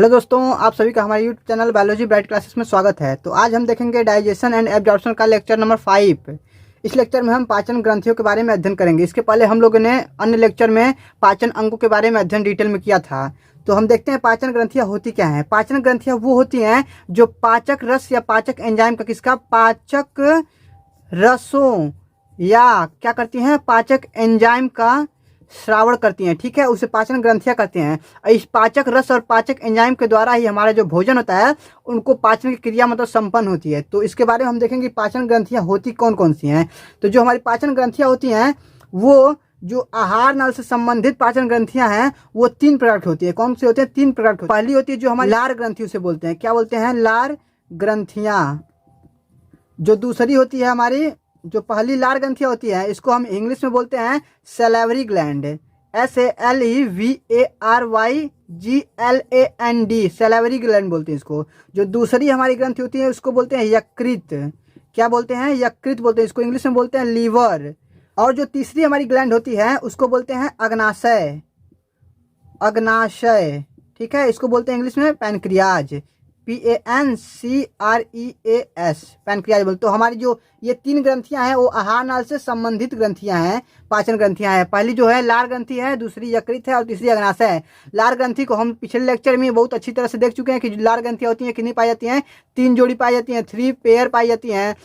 Hello दोस्तों, आप सभी का हमारे YouTube channel biology bright classes में स्वागत है। तो आज हम देखेंगे डाइजेशन एंड एब्जॉर्प्शन का लेक्चर नंबर 5। इस लेक्चर में हम पाचन ग्रंथियों के बारे में अध्ययन करेंगे। इसके पहले हम लोगों ने अन्य लेक्चर में पाचन अंगों के बारे में अध्ययन डिटेल में किया था। तो हम देखते हैं पाचन ग्रंथियाँ होती क्या हैं। पाचन ग्रंथियाँ वो होती हैं जो पाचक रस या पाचक एंजाइम का पाचक रसों या क्या करती हैं, पाचक एंजाइम का श्रावण करती हैं। ठीक है, उसे पाचन ग्रंथियां करते हैं। इस पाचक रस और पाचक एंजाइम के द्वारा ही हमारा जो भोजन होता है उनको पाचन की क्रिया मतलब संपन्न होती है। तो इसके बारे में हम देखेंगे पाचन ग्रंथियां होती कौन कौन सी हैं। तो जो हमारी पाचन ग्रंथियां होती हैं वो जो आहार नल से संबंधित पाचन ग्रंथियां हैं वो 3 प्रकार की होती है। कौन सी होती है? 3 प्रकार की। पहली होती है जो हमारी लार ग्रंथि उसे बोलते हैं। क्या बोलते हैं? लार ग्रंथियां। जो दूसरी होती है हमारी, जो पहली लार ग्रंथियां होती है इसको हम इंग्लिश में बोलते हैं salivary gland. SALEVARYGLAND, salivary gland बोलते हैं इसको। जो दूसरी हमारी ग्रंथि होती है उसको बोलते हैं यकृत। क्या बोलते हैं? यकृत बोलते हैं इसको। इंग्लिश में बोलते हैं लीवर। और जो तीसरी हमारी ग्लैंड होती है उसको बोलते हैं अग्नाशय। अग्नाशय, ठीक है, इसको बोलते हैं इंग्लिश में पैनक्रियाज। PANCREAS, पैनक्रियाज बोलते। तो हमारी जो ये 3 ग्रंथियां हैं वो आहार नाल से संबंधित ग्रंथियां हैं, पाचन ग्रंथियां हैं। पहली जो है लार ग्रंथि है, दूसरी यकृत है और तीसरी अग्नाशय है। लार ग्रंथि को हम पिछले लेक्चर में बहुत अच्छी तरह से देख चुके हैं कि लार ग्रंथियां होती हैं कितनी पाई जाती हैं? 3 जोड़ी पाई जाती हैं, 3 पेयर पाई जाती हैं।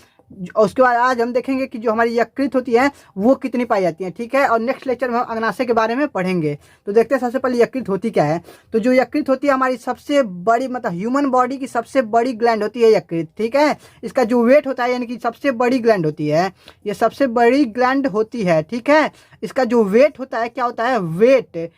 उसके बाद आज हम देखेंगे कि जो हमारी यकृत होती है वो कितनी पाई जाती है। ठीक है, और नेक्स्ट लेक्चर में हम अग्नाशय के बारे में पढ़ेंगे। तो देखते हैं सबसे पहले यकृत होती क्या है। तो जो यकृत होती है हमारी सबसे बड़ी मतलब ह्यूमन बॉडी की सबसे बड़ी ग्लैंड होती है यकृत। ठीक है, इसका जो वेट होता है यानी कि सबसे बड़ी ग्लैंड होती है, ये सबसे बड़ी ग्लैंड होती है। ठीक है, इसका जो वेट होता है, क्या होता है? वेट,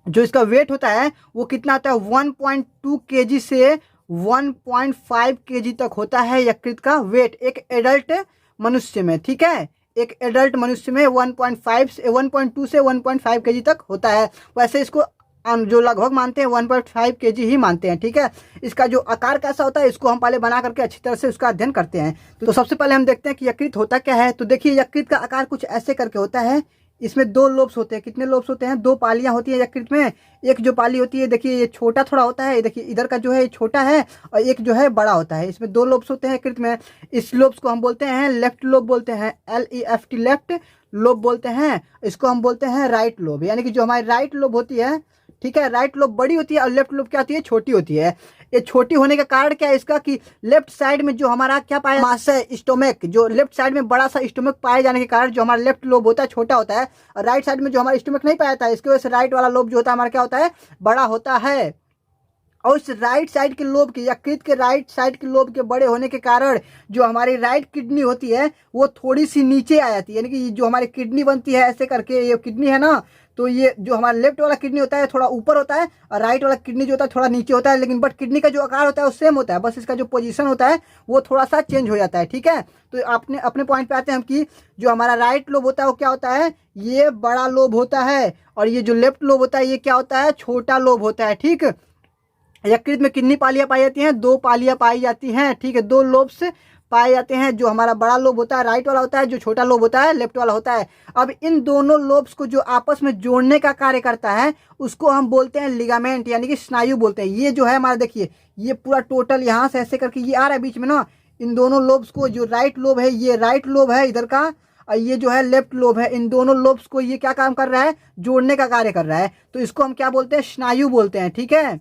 जो इसका वेट होता है वो कितना होता है? 1.2 kg से 1.5 kg तक होता है यकृत का वेट एक एडल्ट मनुष्य में। ठीक है, एक एडल्ट मनुष्य में 1.2 से 1.5 kg तक होता है। वैसे इसको जो लगभग मानते हैं 1.5 kg ही मानते हैं। ठीक है, इसका जो आकार कैसा होता है इसको हम पहले बना करके अच्छी तरह से उसका अध्ययन करते हैं। तो सबसे पहले हम देखते हैं कि यकृत होता क्या है। तो देखिए यकृत का आकार कुछ ऐसे करके होता है। इसमें 2 लोब्स होते हैं। कितने लोब्स होते हैं? 2 पालियां होती है यकृत में। एक जो पाली होती है देखिए ये छोटा थोड़ा होता है, देखिए इधर का जो है ये छोटा है और एक जो है बड़ा होता है। इसमें 2 लोब्स होते हैं यकृत में। इस लोब्स को हम बोलते हैं लेफ्ट लोब बोलते हैं, LEFT, लेफ्ट लोब बोलते हैं। इसको हम बोलते हैं राइट लोब, यानी कि जो हमारी राइट लोब होती है, ठीक है, राइट लोब बड़ी होती है और लेफ्ट लोब क्या होती है? छोटी होती है। ये छोटी होने का कारण क्या है इसका? कि लेफ्ट साइड में जो हमारा क्या पाया मास्टर स्टोमक, जो लेफ्ट साइड में बड़ा सा स्टोमक पाए जाने के कारण जो हमारा लेफ्ट लोब होता है छोटा होता है और राइट साइड में जो हमारा स्टोमक नहीं पाया था इसकी वजह से राइट वाला लोब जो होता है हमारा क्या होता है? बड़ा होता है। और इस राइट साइड के लोब के, यकृत के राइट साइड के लोब के बड़े होने के कारण जो हमारी राइट किडनी होती है वो थोड़ी सी नीचे आ जाती है। यानी कि जो हमारी किडनी बनती है ऐसे करके, ये किडनी है ना, तो ये जो हमारा लेफ्ट वाला किडनी होता है थोड़ा ऊपर होता है और राइट वाला किडनी जो होता है थोड़ा नीचे होता है। लेकिन बट किडनी का जो आकार होता है वो सेम होता है, बस इसका जो पोजीशन होता है वो थोड़ा सा चेंज हो जाता है। ठीक है, तो अपने पॉइंट पे आते हैं हम कि जो हमारा राइट लोब होता है वो क्या होता है? ये बड़ा लोब होता है और ये जो लेफ्ट लोब होता है ये क्या होता है? छोटा लोब होता है। ठीक, यकृत में कितनी पालियां पाई जाती हैं? 2 पालियां पाई जाती हैं। ठीक है, 2 लोब्स पाए जाते हैं। जो हमारा बड़ा लोब होता है राइट वाला होता है, जो छोटा लोब होता है लेफ्ट वाला होता है। अब इन दोनों लोब्स को जो आपस में जोड़ने का कार्य करता है उसको हम बोलते हैं लिगामेंट, यानी कि स्नायु बोलते हैं। ये जो है हमारा देखिए ये पूरा टोटल यहाँ से ऐसे करके ये आ रहा है बीच में ना, इन दोनों लोब्स को, जो राइट लोब है ये राइट लोब है इधर का और ये जो है लेफ्ट लोब है, इन दोनों लोब्स को ये क्या काम कर रहा है? जोड़ने का कार्य कर रहा है। तो इसको हम क्या बोलते हैं? स्नायु बोलते हैं। ठीक है,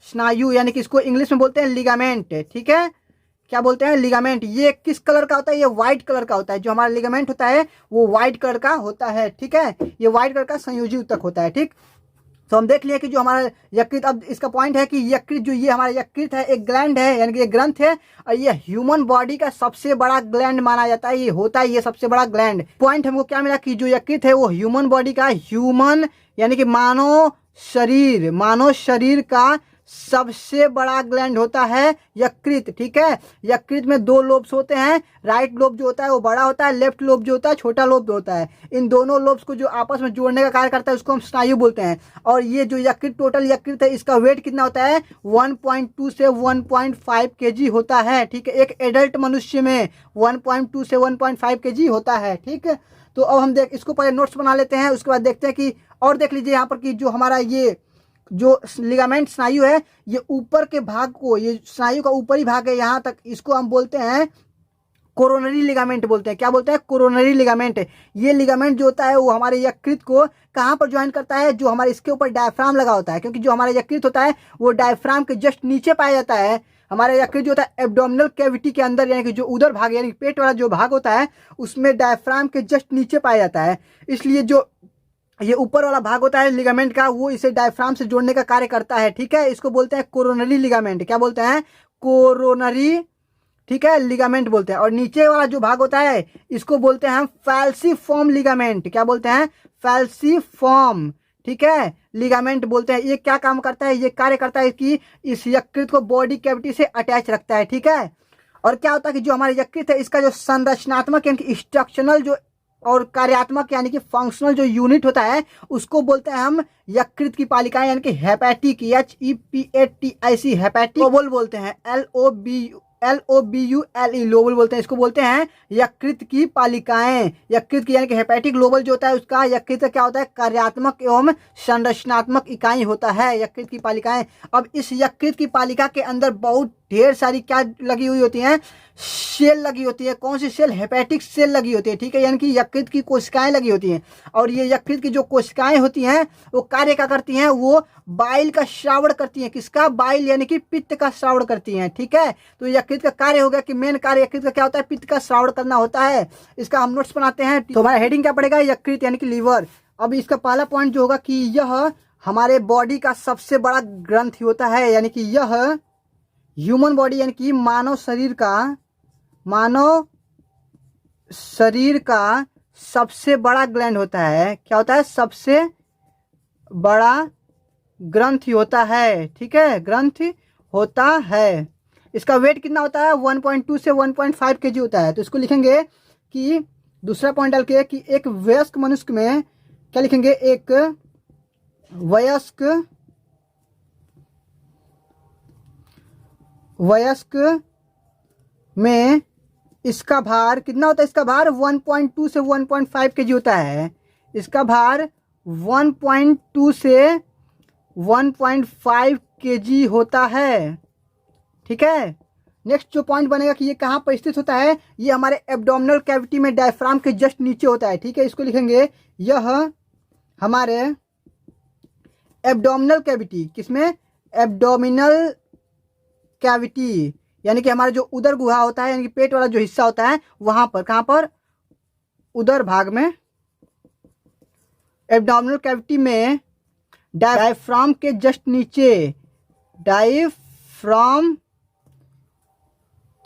स्नायु, यानी कि इसको इंग्लिश में बोलते हैं लिगामेंट। ठीक है, क्या बोलते हैं? लिगामेंट। ये किस कलर का होता है? ये व्हाइट कलर का होता है। जो हमारा लिगामेंट होता है वो व्हाइट कलर का होता है। ठीक है, ये व्हाइट कलर का संयोजी ऊतक होता है। ठीक, तो हम देख लिए कि जो हमारा यकृत, अब इसका पॉइंट है कि यकृत, जो ये हमारा यकृत है एक ग्लैंड है, यानी कि एक ग्रंथ है और ये ह्यूमन बॉडी का सबसे बड़ा ग्लैंड माना जाता है। ये होता है ये सबसे बड़ा ग्लैंड। पॉइंट हमको क्या मिला कि जो यकृत है वो ह्यूमन बॉडी का, ह्यूमन यानी कि मानव शरीर का सबसे बड़ा ग्लैंड होता है यकृत। ठीक है, यकृत में 2 लोब्स होते हैं। राइट लोब जो होता है वो बड़ा होता है, लेफ्ट लोब जो होता है छोटा लोब होता है। इन दोनों लोब्स को जो आपस में जोड़ने का कार्य करता है उसको हम स्नायु बोलते हैं। और ये जो यकृत, टोटल यकृत है इसका वेट कितना होता है? 1.2 से 1.5 kg होता है। ठीक है, एक एडल्ट मनुष्य में 1.2 से 1.5 kg होता है। ठीक है, तो अब हम इसको पहले नोट्स बना लेते हैं, उसके बाद देखते हैं कि, और देख लीजिए यहाँ पर कि जो हमारा ये जो लिगामेंट स्नायु है ये ऊपर के भाग को, ये स्नायु का ऊपरी भाग है यहाँ तक, इसको हम बोलते हैं कोरोनरी लिगामेंट बोलते हैं। क्या बोलते हैं? Coronary ligament. ये लिगामेंट जो होता है वो हमारे यकृत को कहाँ पर ज्वाइन करता है? जो हमारे इसके ऊपर डायफ्राम लगा होता है, क्योंकि जो हमारा यकृत होता है वो डायफ्राम के जस्ट नीचे पाया जाता है। हमारा यकृत जो होता है एब्डोमिनल कैविटी के अंदर, यानी कि जो उदर भाग यानी पेट वाला जो भाग होता है उसमें डायफ्राम के जस्ट नीचे पाया जाता है। इसलिए जो ये ऊपर वाला भाग होता है लिगामेंट का, वो इसे डायफ्राम से जोड़ने का कार्य करता है। ठीक है, इसको बोलते हैं कोरोनरी लिगामेंट। क्या बोलते हैं? कोरोनरी, ठीक है, लिगामेंट बोलते हैं। और नीचे वाला जो भाग होता है इसको बोलते हैं हम फैल्सीफॉर्म लिगामेंट। क्या बोलते हैं? फैल्सीफॉर्म, ठीक है, लिगामेंट बोलते हैं। ये क्या काम करता है? ये कार्य करता है कि इस यकृत को बॉडी कैविटी से अटैच रखता है। ठीक है, और क्या होता है कि जो हमारे यकृत है इसका जो संरचनात्मक यानी कि स्ट्रक्चरल जो और कार्यात्मक यानी कि फंक्शनल जो यूनिट होता है उसको बोलते हैं हम यकृत की पालिकाएं, यानी कि हेपेटिक, HEPATIC, हेपेटिक लोबल बोलते हैं, LOBULE, लोबल बोलते हैं। इसको बोलते हैं यकृत की पालिकाएं। यकृत की यानी कि हेपेटिक लोबल जो होता है उसका यकृत का क्या होता है? कार्यात्मक एवं संरचनात्मक इकाई होता है यकृत की पालिकाएं। अब इस यकृत की पालिका के अंदर बहुत ढेर सारी क्या लगी हुई होती हैं? सेल लगी होती है। कौन सी सेल? हेपेटिक सेल लगी होती है। ठीक है, यानी कि यकृत की कोशिकाएं लगी होती हैं। और ये यकृत की जो कोशिकाएं होती हैं वो कार्य क्या करती हैं? वो बाइल का श्रावण करती हैं। किसका? बाइल यानी कि पित्त का श्रावण करती हैं। ठीक है, तो यकृत का कार्य हो गया कि मेन कार्य यकृत का क्या होता है? पित्त का श्रावण करना होता है। इसका हम नोट्स बनाते हैं। तो हमारा हेडिंग क्या पड़ेगा? यकृत यानी कि लीवर। अब इसका पहला पॉइंट जो होगा कि यह हमारे बॉडी का सबसे बड़ा ग्रंथि होता है, यानी कि यह ह्यूमन बॉडी यानी कि मानव शरीर का सबसे बड़ा ग्लैंड होता है। क्या होता है? सबसे बड़ा ग्रंथि होता है। ठीक है, ग्रंथि होता है। इसका वेट कितना होता है? 1.2 से 1.5 kg होता है। तो इसको लिखेंगे कि दूसरा पॉइंट डाल के कि एक वयस्क मनुष्य में क्या लिखेंगे? एक वयस्क में इसका भार कितना होता है? इसका भार 1.2 से 1.5 kg होता है। इसका भार 1.2 से 1.5 kg होता है। ठीक है, नेक्स्ट जो पॉइंट बनेगा कि ये कहाँ पर स्थित होता है? ये हमारे एब्डोमिनल कैविटी में डायफ्राम के जस्ट नीचे होता है। ठीक है, इसको लिखेंगे यह हमारे एब्डोमिनल कैविटी, किसमें? एब्डोमिनल कैविटी यानी कि हमारा जो उदर गुहा होता है, यानी कि पेट वाला जो हिस्सा होता है वहां पर, कहां पर? उदर भाग में, एब्डोमिनल कैविटी में डायफ्राम के जस्ट नीचे, डायफ्राम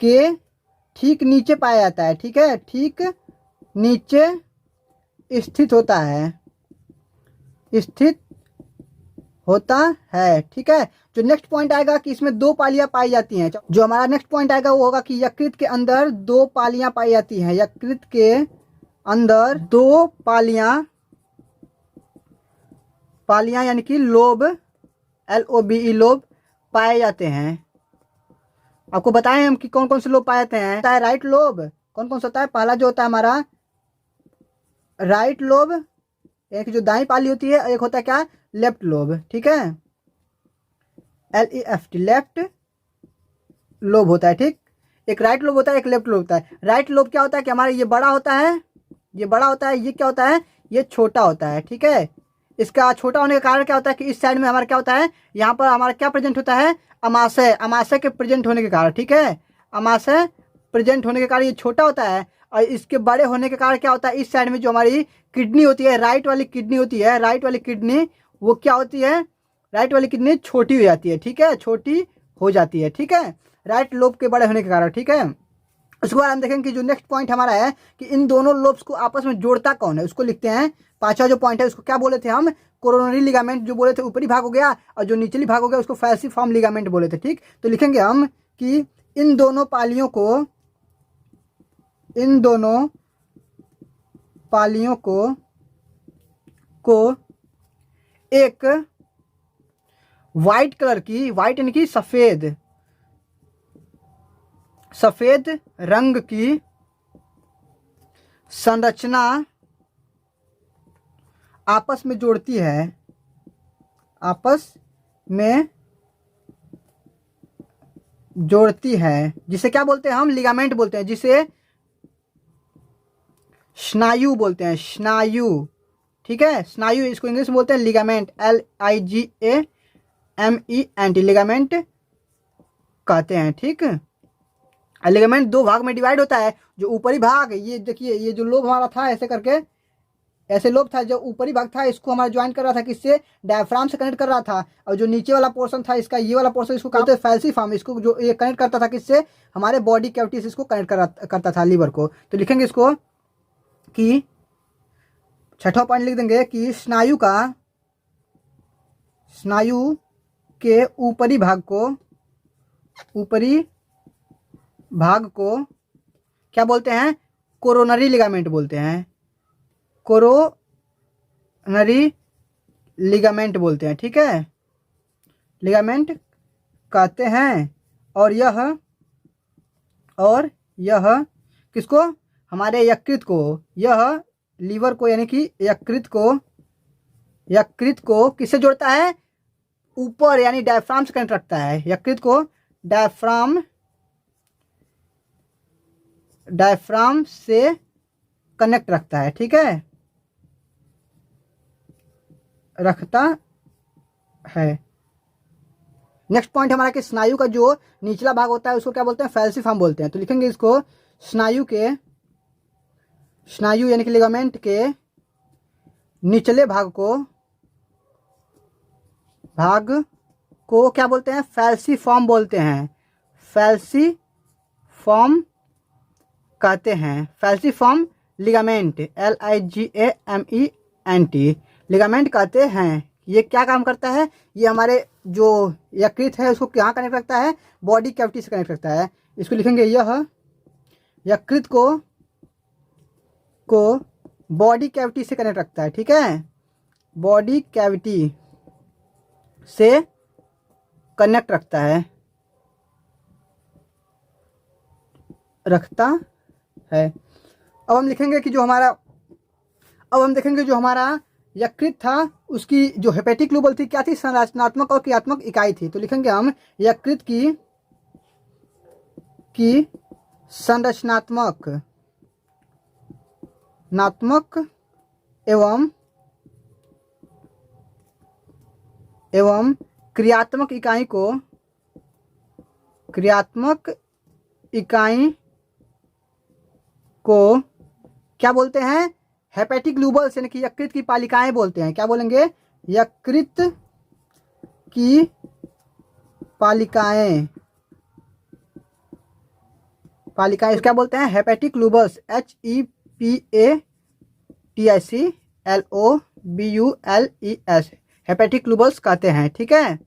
के ठीक नीचे पाया जाता है। ठीक है, ठीक नीचे स्थित होता है, स्थित होता है। ठीक है, जो नेक्स्ट पॉइंट आएगा कि इसमें 2 पालियां पाई जाती हैं। जो हमारा नेक्स्ट पॉइंट आएगा वो होगा कि यकृत के अंदर 2 पालियां पाई जाती हैं। यकृत के अंदर 2 पालियां यानी कि लोब, LOBE, लोब पाए जाते हैं। आपको बताएं हम कि कौन कौन से लोब पाए जाते हैं। होता है राइट लोब। कौन कौन सा होता है? पहला जो होता है हमारा राइट लोब, यानी कि जो दाई पाली होती है। एक होता है क्या? Left lobe. ठीक है, LEFT, लेफ्ट लोब होता है। ठीक, एक राइट लोब होता है, एक लेफ्ट लोब होता है। राइट लोब क्या होता है कि हमारा ये बड़ा होता है, ये बड़ा होता है। ये क्या होता है? ये छोटा होता है। ठीक है, इसका छोटा होने का कारण क्या होता है कि इस साइड में हमारा क्या होता है? यहाँ पर हमारा क्या प्रेजेंट होता है? अमाशय। अमाशय के प्रेजेंट होने के कारण, ठीक है, अमाशय प्रेजेंट होने के कारण ये छोटा होता है। और इसके बड़े होने के कारण क्या होता है? इस साइड में जो हमारी किडनी होती है, राइट वाली किडनी होती है, राइट वाली किडनी वो क्या होती है? राइट वाली किडनी छोटी हो जाती है। ठीक है, छोटी हो जाती है। ठीक है, राइट लोब के बड़े होने के कारण। ठीक है, उसके बाद हम देखेंगे कि जो नेक्स्ट पॉइंट हमारा है कि इन दोनों लोब्स को आपस में जोड़ता कौन है, उसको लिखते हैं। पांचवा जो पॉइंट है उसको क्या बोले थे हम? कोरोनरी लिगामेंट जो बोले थे, ऊपरी भाग हो गया, और जो निचली भाग हो गया उसको फैल्सीफॉर्म लिगामेंट बोले थे। ठीक, तो लिखेंगे हम कि इन दोनों पालियों को एक व्हाइट कलर की, व्हाइट यानी कि सफेद रंग की संरचना आपस में जोड़ती है, आपस में जोड़ती है, जिसे क्या बोलते हैं हम, लिगामेंट बोलते हैं, जिसे स्नायु बोलते हैं, स्नायु। ठीक है, स्नायु इसको इंग्लिश में बोलते हैं लिगामेंट, LIGAMENT, लिगामेंट कहते हैं। ठीक, लिगामेंट दो भाग में डिवाइड होता है। जो ऊपरी भाग, ये देखिए, ये जो लोब हमारा था ऐसे करके, ऐसे लोब था, जो ऊपरी भाग था इसको हमारा ज्वाइन कर रहा था किससे, डायफ्राम से कनेक्ट कर रहा था। और जो नीचे वाला पोर्शन था इसका, ये वाला पोर्शन, इसको कहते हैं फैल्सीफॉर्म, इसको जो ये कनेक्ट करता था किससे, हमारे बॉडी कैविटी से इसको कनेक्ट करता था, लीवर को। तो लिखेंगे इसको कि छठा पॉइंट लिख देंगे कि स्नायु के ऊपरी भाग को क्या बोलते हैं, कोरोनरी लिगामेंट बोलते हैं, कोरोनरी लिगामेंट बोलते हैं। ठीक है, लिगामेंट कहते हैं। और यह किसको, हमारे यकृत को, यह लीवर को यानी कि यकृत को किससे जोड़ता है, ऊपर यानी डायफ्राम से कनेक्ट रखता है। यकृत को डायफ्राम से कनेक्ट रखता है। ठीक है, रखता है। नेक्स्ट पॉइंट हमारा कि स्नायु का जो निचला भाग होता है उसको क्या बोलते हैं, फैल्सीफॉर्म बोलते हैं। तो लिखेंगे इसको स्नायु यानी कि लिगामेंट के निचले भाग को क्या बोलते हैं, फैल्सीफॉर्म बोलते हैं, फैल्सीफॉर्म कहते हैं, फैल्सीफॉर्म लिगामेंट, LIGAMENT लिगामेंट कहते हैं। ये क्या काम करता है, ये हमारे जो यकृत है उसको कहाँ कनेक्ट रखता है, बॉडी कैविटी से कनेक्ट रखता है। इसको लिखेंगे, यह यकृत को बॉडी कैविटी से कनेक्ट रखता है। ठीक है, बॉडी कैविटी से कनेक्ट रखता है, अब हम लिखेंगे कि जो हमारा यकृत था उसकी जो हेपेटिक लूबल थी क्या थी, संरचनात्मक और क्रियात्मक इकाई थी। तो लिखेंगे हम यकृत की संरचनात्मक एवं क्रियात्मक इकाई को क्या बोलते हैं, हेपेटिक लूबल्स यानी कि यकृत की पालिकाएं बोलते हैं। क्या बोलेंगे, यकृत की पालिकाएं क्या बोलते हैं, हेपेटिक लूबल्स, HEPATIC LOBULES, हेपेटिक लूबल्स कहते हैं। ठीक है,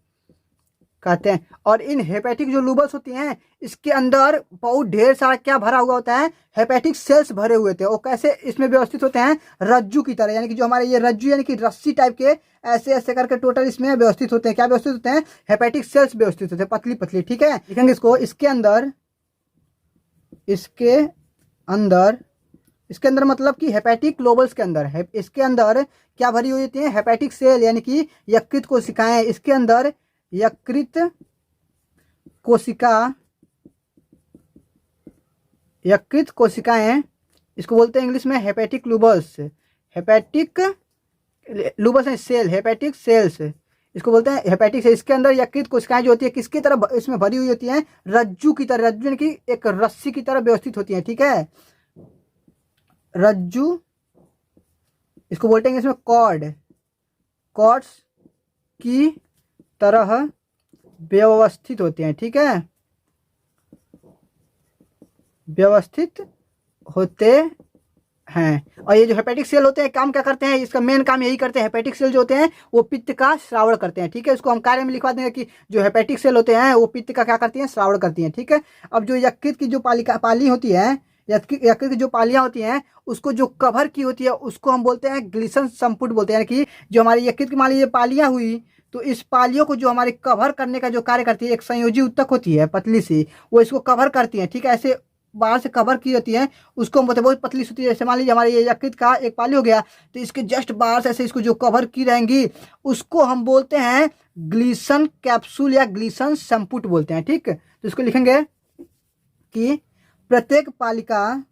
कहते हैं। और इन हेपेटिक जो लूबल्स होती हैं इसके अंदर बहुत ढेर सारा क्या भरा हुआ होता है, हेपेटिक सेल्स भरे हुए थे। वो कैसे इसमें व्यवस्थित होते हैं, रज्जू की तरह, यानी कि जो हमारे ये रज्जू यानी कि रस्सी टाइप के ऐसे ऐसे करके टोटल इसमें व्यवस्थित होते हैं। क्या व्यवस्थित होते हैं, हेपेटिक सेल्स व्यवस्थित होते हैं, पतली पतली। ठीक है, लिखेंगे इसको, इसके अंदर मतलब कि हेपेटिक लोबल्स के अंदर है, इसके अंदर क्या भरी हुई होती है, हेपेटिक सेल यानी कि यकृत कोशिकाएं। इसके अंदर यकृत कोशिकाएं, इसको बोलते हैं इंग्लिश में हेपेटिक लूबल्स, हेपेटिक सेल्स इसको बोलते हैं हेपेटिक सेल्स। इसके अंदर यकृत कोशिकाएं जो होती है किसकी तरह इसमें भरी हुई होती हैं, रज्जू की तरह, रज्जू यानी कि एक रस्सी की तरह व्यवस्थित होती है। ठीक है, रज्जू, इसको बोलते हैं इसमें कॉर्ड्स की तरह व्यवस्थित होते हैं। ठीक है, व्यवस्थित होते हैं। और ये जो हेपेटिक सेल होते हैं काम क्या करते हैं, इसका मेन काम यही करते हैं, हेपेटिक सेल जो होते हैं वो पित्त का श्रावण करते हैं। ठीक है, इसको हम कार्य में लिखवा देंगे कि जो हेपेटिक सेल होते हैं वो पित्त का क्या करती हैं, श्रावण करती हैं। ठीक है, अब जो यकृत की जो पाली होती है, यकृत की जो पालियां होती हैं उसको जो कवर की होती है उसको हम बोलते हैं ग्लिसन संपुट बोलते हैं। यानी कि जो हमारी यकृत की मान लीजिए पालियां हुई तो इस पालियों को जो हमारे कवर करने का जो कार्य करती है, एक संयोजी उत्तक होती है पतली सी, वो इसको कवर करती है। ठीक है, ऐसे बाहर से कवर की रहती है उसको हम बोलते हैं, बहुत पतली होती है। जैसे मान लीजिए हमारे ये यकृत का एक पाली हो गया, तो इसके जस्ट बाहर से ऐसे इसको जो कवर की रहेंगी उसको हम बोलते हैं ग्लीसन कैप्सूल या ग्लीसन संपुट बोलते हैं। ठीक, तो इसको लिखेंगे कि प्रत्येक पालिका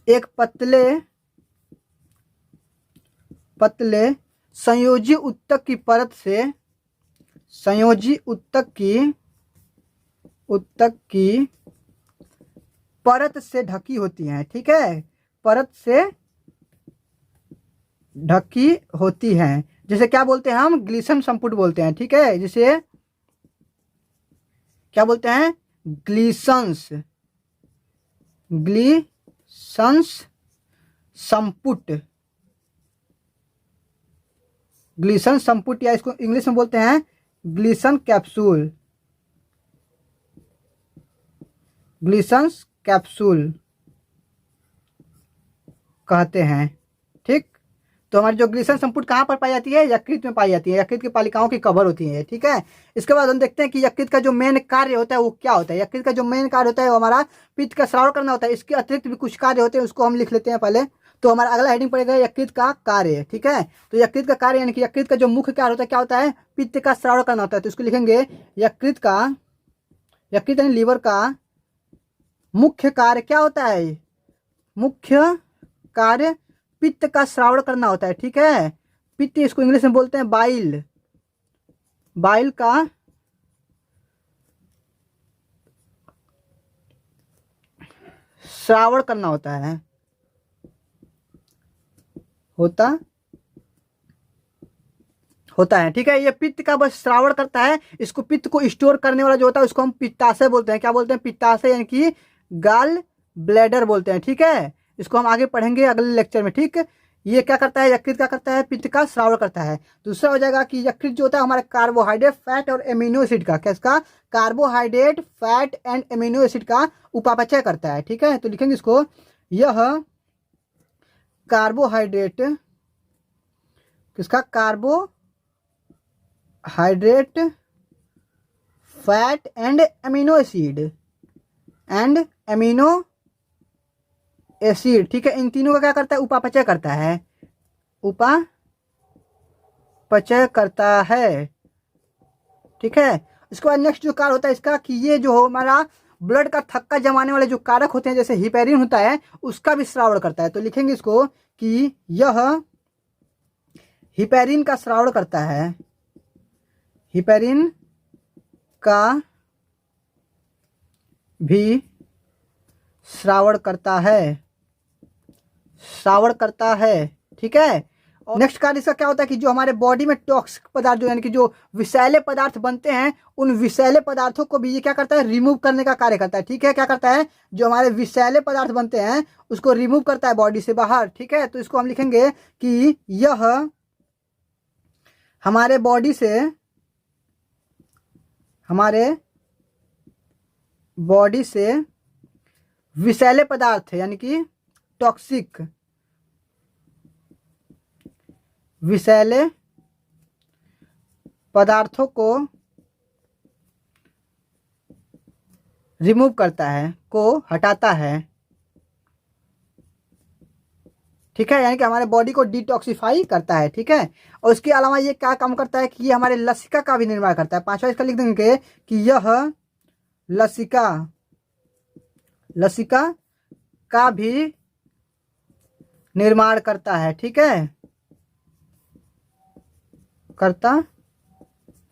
एक पतले संयोजी उत्तक की परत से ढकी होती हैं। ठीक है, परत से ढकी होती हैं, जैसे क्या बोलते हैं हम ग्लीसन संपुट बोलते हैं। ठीक है, जिसे क्या बोलते हैं ग्लीसंस संपुट, ग्लीसन संपुट, या इसको इंग्लिश में बोलते हैं ग्लीसन कैप्सूल, ग्लीसन कैप्सूल कहते हैं। ठीक, तो हमारी जो ग्लीसन संपुट कहाँ पर पाई जाती है, यकृत में पाई जाती है, यकृत की पालिकाओं की कवर होती है। ठीक है, इसके बाद हम देखते हैं कि यकृत का जो मेन कार्य होता है वो क्या होता है। यकृत का जो मेन कार्य होता है वो हमारा पित्त का स्राव करना होता है। इसके अतिरिक्त भी कुछ कार्य होते हैं, उसको हम लिख लेते हैं पहले। तो हमारा अगला हेडिंग पड़ेगा यकृत का कार्य। ठीक है, तो यकृत का कार्य यानी कि यकृत का जो मुख्य कार्य होता है क्या होता है, पित्त का स्राव करना होता है। तो इसको लिखेंगे यकृत यानी लीवर का मुख्य कार्य क्या होता है, मुख्य कार्य पित्त का श्रावण करना होता है। ठीक है, पित्त इसको इंग्लिश में बोलते हैं बाइल का श्रावण करना होता है, होता है। ठीक है, ये पित्त का बस श्रावण करता है। इसको पित्त को स्टोर करने वाला जो होता है उसको हम पित्ताशय बोलते हैं। क्या बोलते हैं, पित्ताशय यानी कि गाल ब्लैडर बोलते हैं। ठीक है, इसको हम आगे पढ़ेंगे अगले लेक्चर में। ठीक, ये क्या करता है, यकृत क्या करता है, पित्त का श्रावण करता है। दूसरा हो जाएगा कि यकृत जो होता है हमारे कार्बोहाइड्रेट, फैट और एमिनो एसिड का, किसका, carbohydrate, fat and amino acid का उपापचय करता है। ठीक है, तो लिखेंगे इसको, यह कार्बोहाइड्रेट, किसका, carbohydrate, fat and amino acid. ठीक है, इन तीनों का क्या करता है, उपापचय करता है। ठीक है, इसके बाद नेक्स्ट जो कार्य होता है इसका कि ये जो हमारा ब्लड का थक्का जमाने वाले जो कारक होते हैं जैसे हिपेरिन होता है उसका भी श्रावण करता है। तो लिखेंगे इसको कि यह हिपेरिन का श्रावण करता है, हिपेरिन का भी श्रावण करता है। ठीक है, और नेक्स्ट कार्य इसका क्या होता है कि जो हमारे बॉडी में टॉक्सिक पदार्थ जो यानी कि जो विषैले पदार्थ बनते हैं उन विषैले पदार्थों को भी ये क्या करता है, रिमूव करने का कार्य करता है। ठीक है, क्या करता है, जो हमारे विषैले पदार्थ बनते हैं उसको रिमूव करता है बॉडी से बाहर। ठीक है, तो इसको हम लिखेंगे कि यह हमारे बॉडी से विषैले पदार्थ यानी कि टॉक्सिक विषैले पदार्थों को रिमूव करता है, को हटाता है। ठीक है, यानी कि हमारे बॉडी को डिटॉक्सिफाई करता है। ठीक है, और उसके अलावा ये क्या काम करता है कि ये हमारे लसिका का भी निर्माण करता है। पांचवा इसका लिख देंगे कि यह लसिका का भी निर्माण करता है। ठीक है, करता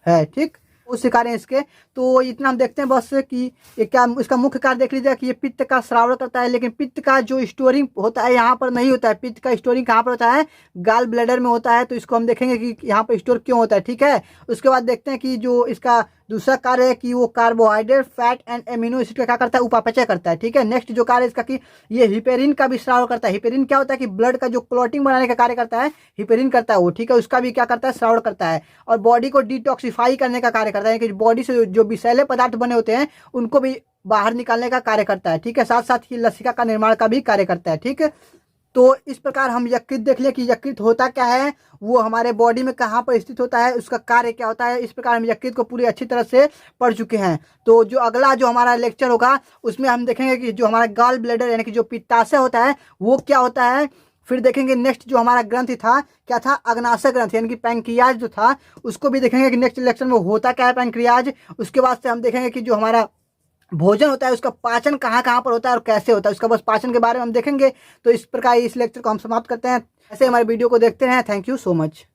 है। ठीक, उस कार्य इसके, तो इतना हम देखते हैं बस कि ये क्या, इसका मुख्य कार्य देख लीजिए कि ये पित्त का श्रावण करता है, लेकिन पित्त का जो स्टोरिंग होता है यहाँ पर नहीं होता है। पित्त का स्टोरिंग कहाँ पर होता है, गाल ब्लैडर में होता है। तो इसको हम देखेंगे कि यहाँ पर स्टोर क्यों होता है। ठीक है, उसके बाद देखते हैं कि जो इसका दूसरा कार्य है कि वो carbohydrate, fat and amino acid का क्या करता है, उपापचय करता है। ठीक है, नेक्स्ट जो कार्य इसका कि ये हिपेरिन का भी श्रावण करता है। हिपेरिन क्या होता है कि ब्लड का जो क्लॉटिंग बनाने का कार्य करता है, हिपेरिन करता है वो। ठीक है, उसका भी क्या करता है, श्रावण करता है। और बॉडी को डिटॉक्सिफाई करने का कार्य करता है कि बॉडी से जो विषैले पदार्थ बने होते हैं उनको भी बाहर निकालने का कार्य करता है। ठीक है, साथ साथ ही लसिका का निर्माण का भी कार्य करता है। ठीक है, तो इस प्रकार हम यकृत देख लिया कि यकृत होता क्या है, वो हमारे बॉडी में कहाँ पर स्थित होता है, उसका कार्य क्या होता है। इस प्रकार हम यकृत को पूरी अच्छी तरह से पढ़ चुके हैं। तो जो अगला जो हमारा लेक्चर होगा उसमें हम देखेंगे कि जो हमारा गॉल ब्लैडर यानी कि जो पित्ताशय होता है वो क्या होता है। फिर देखेंगे नेक्स्ट जो हमारा ग्रंथ था क्या था, अग्नाशय ग्रंथ यानी कि पैंक्रियाज जो था उसको भी देखेंगे कि नेक्स्ट लेक्चर में होता क्या है पैंक्रियाज। उसके बाद से हम देखेंगे कि जो हमारा भोजन होता है उसका पाचन कहाँ कहाँ पर होता है और कैसे होता है, उसका बस पाचन के बारे में हम देखेंगे। तो इस प्रकार इस लेक्चर को हम समाप्त करते हैं। ऐसे हमारे वीडियो को देखते रहें। Thank you so much.